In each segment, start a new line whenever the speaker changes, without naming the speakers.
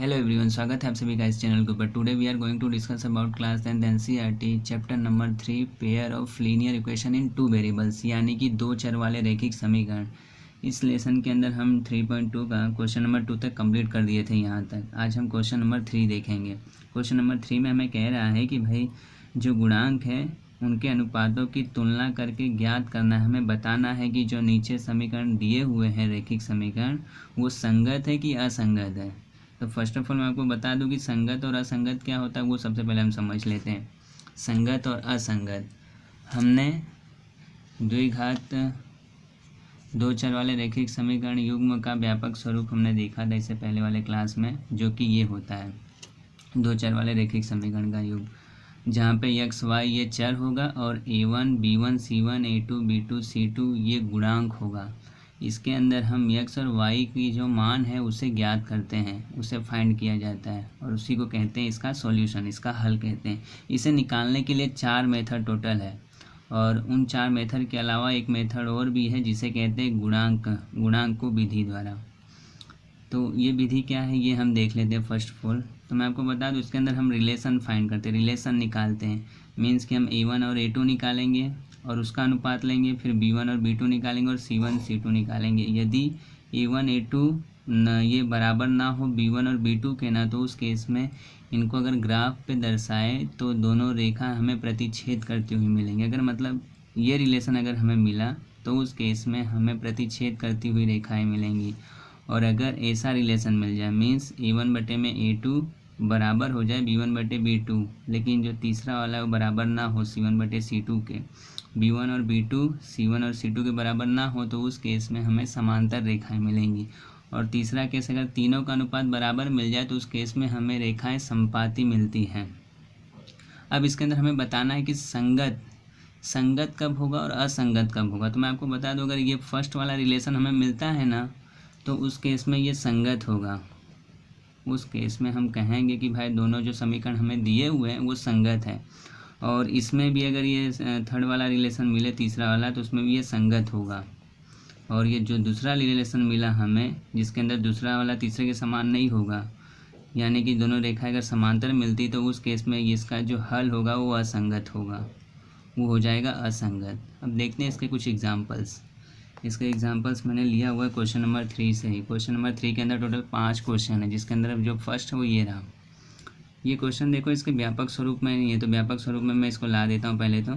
Hello everyone, स्वागत है आप सभी का इस चैनल के ऊपर। Today we are going to discuss about class 10th NCERT chapter number 3 pair of linear equation in two variables, यानी कि दो चर वाले रैखिक समीकरण। इस लेसन के अंदर हम 3.2 का क्वेश्चन नंबर 2 तक कंप्लीट कर दिए थे यहाँ तक। आज हम क्वेश्चन नंबर 3 देखेंगे। क्वेश्चन नंबर 3 में हमें कह रहा है कि भाई जो गुणांक है उनके अनुपातों की तुलना करके ज्ञात करना है। हमें बताना है कि जो नीचे समीकरण दिए हुए हैं रैखिक समीकरण वो संगत है कि असंगत है। तो फर्स्ट ऑफ ऑल मैं आपको बता दूं कि संगत और असंगत क्या होता है वो सबसे पहले हम समझ लेते हैं। संगत और असंगत, हमने द्विघात दो चर वाले रैखिक समीकरण युग्म का व्यापक स्वरूप हमने देखा था इससे पहले वाले क्लास में, जो कि ये होता है दो चर वाले रैखिक समीकरण का युग्म, जहाँ पे एक्स वाई ये चर होगा और a1 b1 c1 a2 b2 c2 ये गुणांक होगा। इसके अंदर हम x और y की जो मान है उसे ज्ञात करते हैं, उसे फाइंड किया जाता है और उसी को कहते हैं इसका सॉल्यूशन, इसका हल कहते हैं। इसे निकालने के लिए 4 मेथड टोटल है और उन 4 मेथड के अलावा एक मेथड और भी है जिसे कहते हैं गुणांक को विधि द्वारा। तो ये विधि क्या है ये हम देख लेते हैं फर्स्ट ऑफ ऑल। तो मैं आपको बता दूँ इसके अंदर हम रिलेशन फाइंड करते हैं, रिलेशन निकालते हैं। मीन्स कि हम a1 और a2 निकालेंगे और उसका अनुपात लेंगे, फिर b1 और b2 निकालेंगे और c1 c2 निकालेंगे। यदि a1 a2 ये बराबर ना हो b1 और b2 के ना, तो उस केस में इनको अगर ग्राफ पे दर्शाए तो दोनों रेखा हमें प्रतिच्छेद करती हुई मिलेंगी। अगर मतलब ये रिलेशन अगर हमें मिला तो उस केस में हमें प्रतिच्छेद करती हुई रेखाएँ मिलेंगी। और अगर ऐसा रिलेशन मिल जाए मीन्स a1 बटे में a2 बराबर हो जाए b1 बटे b2, लेकिन जो तीसरा वाला है वो बराबर ना हो c1 बटे c2 के, b1 और b2 c1 और c2 के बराबर ना हो, तो उस केस में हमें समांतर रेखाएं मिलेंगी। और तीसरा केस अगर तीनों का अनुपात बराबर मिल जाए तो उस केस में हमें रेखाएं समपाती मिलती हैं। अब इसके अंदर हमें बताना है कि संगत कब होगा और असंगत कब होगा। तो मैं आपको बता दूं, अगर ये फर्स्ट वाला रिलेशन हमें मिलता है ना तो उस केस में ये संगत होगा। उस केस में हम कहेंगे कि भाई दोनों जो समीकरण हमें दिए हुए हैं वो संगत है। और इसमें भी अगर ये थर्ड वाला रिलेशन मिले, तीसरा वाला, तो उसमें भी ये संगत होगा। और ये जो दूसरा रिलेशन मिला हमें जिसके अंदर दूसरा वाला तीसरे के समान नहीं होगा, यानी कि दोनों रेखाएं अगर समांतर मिलती तो उस केस में इसका जो हल होगा वो असंगत होगा, वो हो जाएगा असंगत। अब देखते हैं इसके कुछ एग्जाम्पल्स। इसके एग्जांपल्स मैंने लिया हुआ है क्वेश्चन नंबर 3 से ही। क्वेश्चन नंबर 3 के अंदर टोटल 5 क्वेश्चन है, जिसके अंदर जो फर्स्ट है वो ये रहा। ये क्वेश्चन देखो इसके व्यापक स्वरूप में नहीं है, तो व्यापक स्वरूप में मैं इसको ला देता हूँ। पहले तो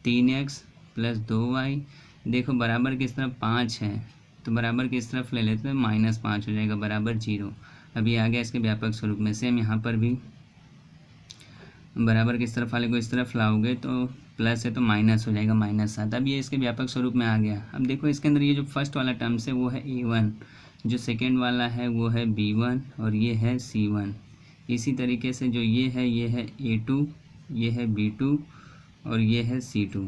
3x + 2y, देखो बराबर किस तरफ 5 है तो बराबर किस तरफ ले लेते हैं, -5 हो जाएगा बराबर 0। अभी आ गया इसके व्यापक स्वरूप में। सेम यहाँ पर भी बराबर किस तरफ वाले को इस तरफ लाओगे तो प्लस है तो माइनस हो जाएगा -7। अब ये इसके व्यापक स्वरूप में आ गया। अब देखो इसके अंदर ये जो फर्स्ट वाला टर्म्स है वो है a1, जो सेकेंड वाला है वो है b1 और ये है c1। इसी तरीके से जो ये है a2, ये है b2 और ये है c2।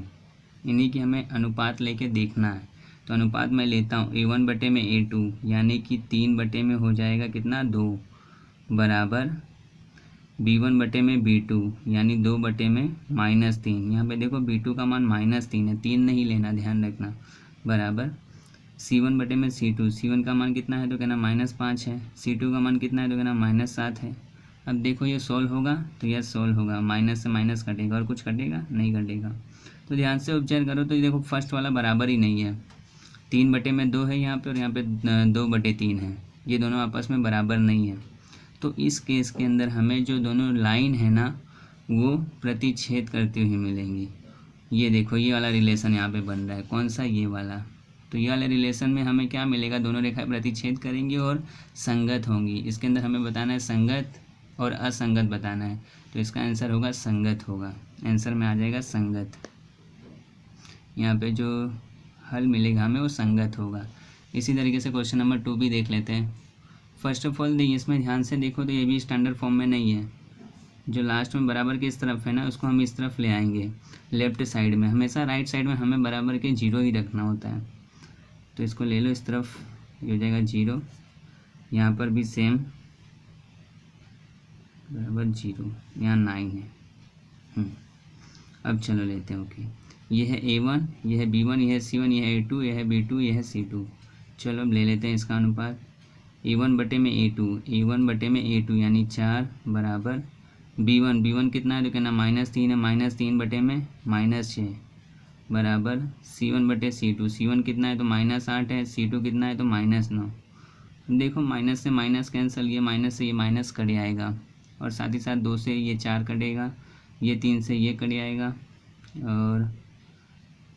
इन्हीं की हमें अनुपात लेके देखना है। तो अनुपात मैं लेता हूँ a1 बटे में a2, यानी कि 3 बटे में हो जाएगा कितना 2, बराबर b1 बटे में b2, यानी 2 बटे में -3। यहाँ पे देखो b2 का मान -3 है, 3 नहीं लेना, ध्यान रखना, बराबर c1 बटे में c2, c1 का मान कितना है तो कहना -5 है, c2 का मान कितना है तो कहना -7 है। अब देखो ये सोल्व होगा तो यह सोल्व होगा, माइनस से माइनस कटेगा और कुछ कटेगा नहीं कटेगा। तो ध्यान से ऑब्जर्व करो तो ये देखो फर्स्ट वाला बराबर ही नहीं है, 3 बटे में 2 है यहाँ पे और यहाँ पे 2 बटे 3 है, ये दोनों आपस में बराबर नहीं है। तो इस केस के अंदर हमें जो दोनों लाइन है ना वो प्रतिच्छेद करती हुई मिलेंगी। ये देखो ये वाला रिलेशन यहाँ पे बन रहा है, कौन सा, ये वाला। तो ये वाले रिलेशन में हमें क्या मिलेगा, दोनों रेखाएं प्रतिच्छेद करेंगी और संगत होंगी। इसके अंदर हमें बताना है संगत और असंगत बताना है, तो इसका आंसर होगा संगत होगा। आंसर में आ जाएगा संगत। यहाँ पे जो हल मिलेगा हमें वो संगत होगा। इसी तरीके से क्वेश्चन नंबर 2 भी देख लेते हैं। फर्स्ट ऑफ ऑल इसमें ध्यान से देखो तो ये भी स्टैंडर्ड फॉर्म में नहीं है। जो लास्ट में बराबर की इस तरफ है ना उसको हम इस तरफ ले आएंगे, लेफ्ट साइड में। हमेशा राइट साइड में हमें बराबर के 0 ही रखना होता है, तो इसको ले लो इस तरफ, ये हो जाएगा 0। यहाँ पर भी सेम बराबर 0, यहाँ 9 है। अब चलो लेते हैं। ओके, ये है a1, ये है b1, ये है c1, ये है a2, ये है b2, ये है c2। चलो अब ले लेते हैं इसका अनुपात। A1 बटे में A2, A1 बटे में A2 यानी 4 बराबर B1 कितना है तो कहना -3 है, -3 बटे में -6 बराबर C1 बटे C2 कितना है तो -8 है, C2 कितना है तो -9। देखो माइनस से माइनस कैंसिल, ये माइनस से ये माइनस कट आएगा और साथ ही साथ 2 से ये 4 कटेगा, ये 3 से ये कट आएगा और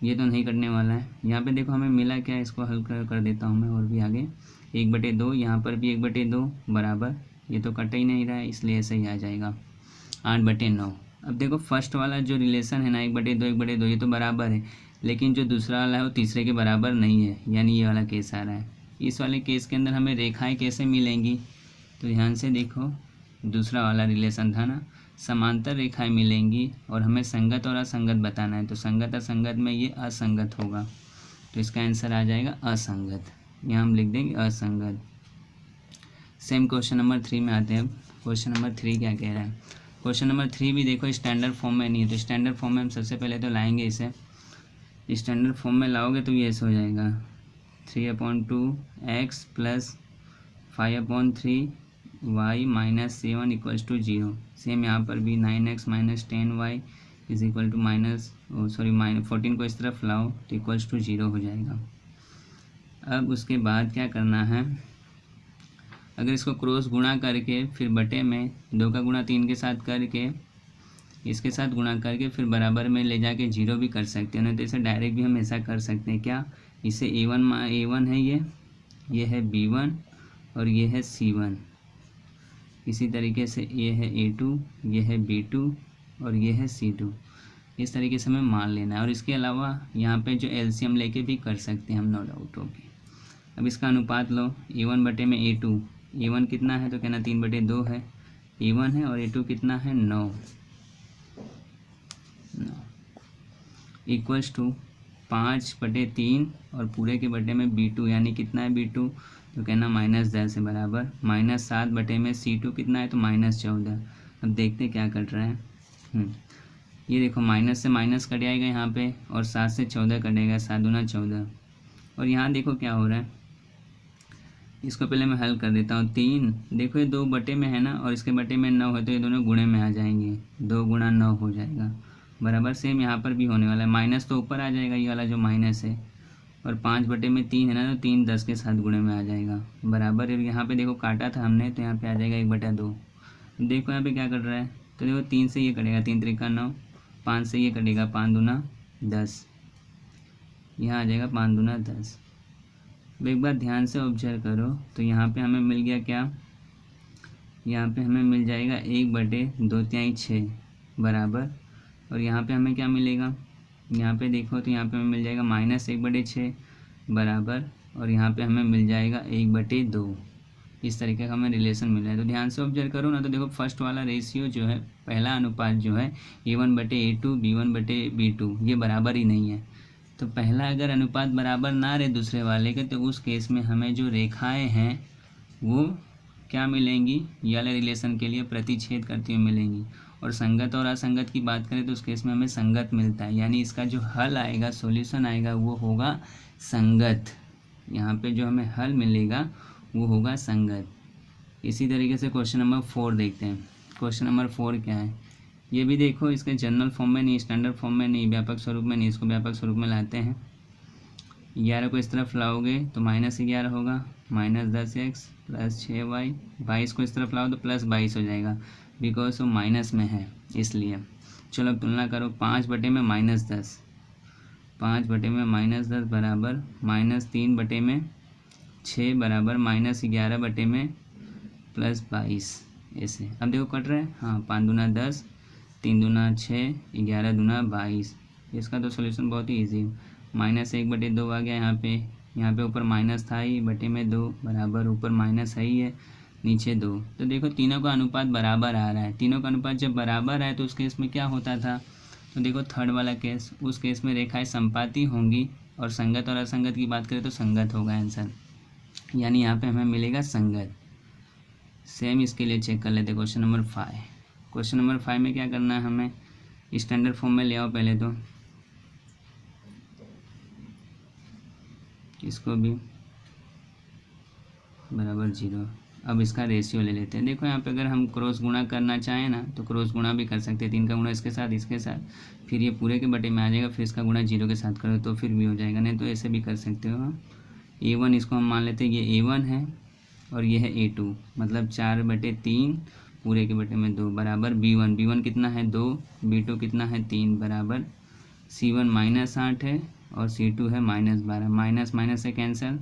ये तो नहीं कटने वाला है। यहाँ पे देखो हमें मिला क्या, इसको हल कर देता हूँ मैं और भी आगे। 1/2 यहाँ पर भी 1/2 बराबर, ये तो कट ही नहीं रहा है इसलिए ऐसे ही आ जाएगा 8/9। अब देखो फर्स्ट वाला जो रिलेशन है ना 1/2 ये तो बराबर है, लेकिन जो दूसरा वाला है वो तीसरे के बराबर नहीं है, यानी ये वाला केस आ रहा है। इस वाले केस के अंदर हमें रेखाएं कैसे मिलेंगी, तो ध्यान से देखो, दूसरा वाला रिलेशन था ना, समांतर रेखाएं मिलेंगी और हमें संगत और असंगत बताना है। तो संगत असंगत में ये असंगत होगा, तो इसका आंसर आ जाएगा असंगत। यहाँ हम लिख देंगे असंगत। सेम क्वेश्चन नंबर 3 में आते हैं। अब क्वेश्चन नंबर 3 क्या कह रहा है। क्वेश्चन नंबर 3 भी देखो स्टैंडर्ड फॉर्म में नहीं है, तो स्टैंडर्ड फॉर्म में हम सबसे पहले तो लाएंगे इसे। स्टैंडर्ड फॉर्म में लाओगे तो ये ऐसे हो जाएगा 3/2x plus 5/3 y minus 7 equals to 0। Same यहाँ पर भी 9x minus 10y is equal to -14 को इस तरफ लाओ तो इक्वल्स टू 0 हो जाएगा। अब उसके बाद क्या करना है, अगर इसको क्रॉस गुणा करके फिर बटे में 2 का गुणा 3 के साथ करके इसके साथ गुणा करके फिर बराबर में ले जाके 0 भी कर सकते हैं, नहीं तो इसे डायरेक्ट भी हम ऐसा कर सकते हैं। क्या, इसे A1 है, ये है B1 और ये है C1। इसी तरीके से ये है A2, ये है B2 और ये है C2। इस तरीके से हमें मान लेना है। और इसके अलावा यहाँ पे जो LCM लेके भी कर सकते हैं हम, नो डाउट होगी। अब इसका अनुपात लो, A1 बटे में A2, A1 कितना है तो कहना 3/2 है, A1 है, और A2 कितना है 9 इक्वल्स टू 5/3 और पूरे के बटे में B2 यानी कितना है B2 तो कहना -10 है बराबर -7 बटे में C2 कितना है तो -14। अब देखते क्या कट रहा है। ये देखो माइनस से माइनस कट जाएगा यहाँ पे और 7 से 14 कटेगा, 7 दूना 14। और यहाँ देखो क्या हो रहा है, इसको पहले मैं हल कर देता हूँ। 3 देखो ये 2 बटे में है ना, और इसके बटे में 9 है तो ये दोनों गुणे में आ जाएंगे, 2 गुणा 9 हो जाएगा बराबर। सेम यहाँ पर भी होने वाला है, माइनस तो ऊपर आ जाएगा ये वाला जो माइनस है, और 5 बटे में 3 है ना तो 3 10 के साथ गुणे में आ जाएगा बराबर। और यहाँ पे देखो काटा था हमने तो यहाँ पे आ जाएगा 1/2। देखो यहाँ पे क्या कट रहा है, तो देखो 3 से ये कटेगा, 3 त्रिका 9, 5 से ये कटेगा, 5 दूना 10, यहाँ आ जाएगा 5 दूना 10। अब एक बार ध्यान से ऑब्जर्व करो तो यहाँ पे हमें मिल गया क्या, यहाँ पे हमें मिल जाएगा 1/2 बराबर। और यहाँ पे हमें क्या मिलेगा, यहाँ पे देखो तो यहाँ पे हमें मिल जाएगा -1/6 बराबर, और यहाँ पे हमें मिल जाएगा 1/2। इस तरीके का हमें रिलेशन मिल रहा है। तो ध्यान से ऑब्जर्व करो ना, तो देखो फर्स्ट वाला रेशियो जो है, पहला अनुपात जो है A1/A2 B1/B2 ये बराबर ही नहीं है। तो पहला अगर अनुपात बराबर ना रहे दूसरे वाले के, तो उस केस में हमें जो रेखाएं हैं वो क्या मिलेंगी, ये वाले रिलेशन के लिए प्रतिच्छेद करती हुई मिलेंगी। और संगत और असंगत की बात करें तो उस केस में हमें संगत मिलता है, यानी इसका जो हल आएगा, सॉल्यूशन आएगा वो होगा संगत। यहाँ पे जो हमें हल मिलेगा वो होगा संगत। इसी तरीके से क्वेश्चन नंबर 4 देखते हैं। क्वेश्चन नंबर 4 क्या है, ये भी देखो इसके जनरल फॉर्म में नहीं, स्टैंडर्ड फॉर्म में नहीं, व्यापक स्वरूप में नहीं, इसको व्यापक स्वरूप में लाते हैं। 11 को इस तरफ लाओगे तो -11 होगा, -10x प्लस 6y, 22 को इस तरफ लाओ तो +22 हो जाएगा, बिकॉज वो माइनस में है इसलिए। चलो अब तुलना करो, 5 बटे में -10, 5 बटे में -10 बराबर -3 बटे में 6 बराबर -11 बटे में +22 ऐसे। अब देखो कट रहा है, हाँ 5 दूना 10, 3 दूना 6, 11 दूना 22। इसका तो सॉल्यूशन बहुत ही ईजी है, -1/2 आ गया यहाँ पे ऊपर माइनस था ही, बटे में 2 बराबर, ऊपर माइनस है ही है, नीचे 2। तो देखो तीनों का अनुपात बराबर आ रहा है। तीनों का अनुपात जब बराबर आए तो उस केस में क्या होता था, तो देखो थर्ड वाला केस, उस केस में रेखाएं संपाती होंगी, और संगत और असंगत की बात करें तो संगत होगा आंसर, यानी यहाँ पे हमें मिलेगा संगत। सेम इसके लिए चेक कर लेते क्वेश्चन नंबर 5। क्वेश्चन नंबर 5 में क्या करना है, हमें स्टैंडर्ड फॉर्म में ले आओ पहले तो, इसको भी बराबर 0। अब इसका रेशियो ले लेते हैं। देखो यहाँ पे अगर हम क्रॉस गुणा करना चाहें ना तो क्रॉस गुणा भी कर सकते हैं, 3 का गुणा इसके साथ, फिर ये पूरे के बटे में आ जाएगा, फिर इसका गुणा 0 के साथ करो तो फिर भी हो जाएगा, नहीं तो ऐसे भी कर सकते हो। A1 इसको हम मान लेते हैं ये A1 है और ये है A2, मतलब 4/3 पूरे के बटे में 2 बराबर B1 कितना है 2, B2 कितना है 3 बराबर C1 -8 है और C2 है -12, माइनस माइनस से कैंसिल।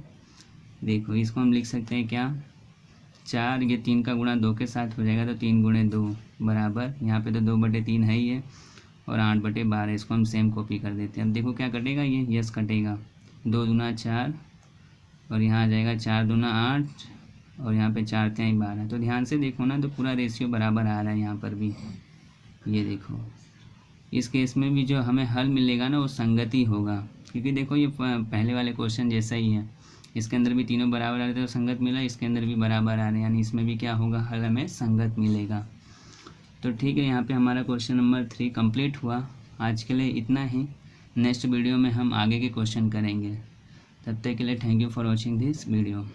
देखो इसको हम लिख सकते हैं क्या 4, ये 3 का गुणा 2 के साथ हो जाएगा तो 3 × 2 बराबर, यहाँ पे तो 2/3 है ही है, और 8/12 इसको हम सेम कॉपी कर देते हैं। अब देखो क्या कटेगा, ये यस कटेगा, 2 दूना 4 और यहाँ आ जाएगा 4 दूना 8 और यहाँ पे 4 3 12। तो ध्यान से देखो ना तो पूरा रेशियो बराबर आ रहा है यहाँ पर भी। ये देखो इस केस में भी जो हमें हल मिलेगा ना वो संगति होगा, क्योंकि देखो ये पहले वाले क्वेश्चन जैसा ही है, इसके अंदर भी तीनों बराबर आ रहे थे तो संगत मिला, इसके अंदर भी बराबर आ रहे हैं, यानी इसमें भी क्या होगा हल हमें संगत मिलेगा। तो ठीक है, यहाँ पे हमारा क्वेश्चन नंबर 3 कंप्लीट हुआ। आज के लिए इतना ही, नेक्स्ट वीडियो में हम आगे के क्वेश्चन करेंगे। तब तक के लिए thank you for watching this video.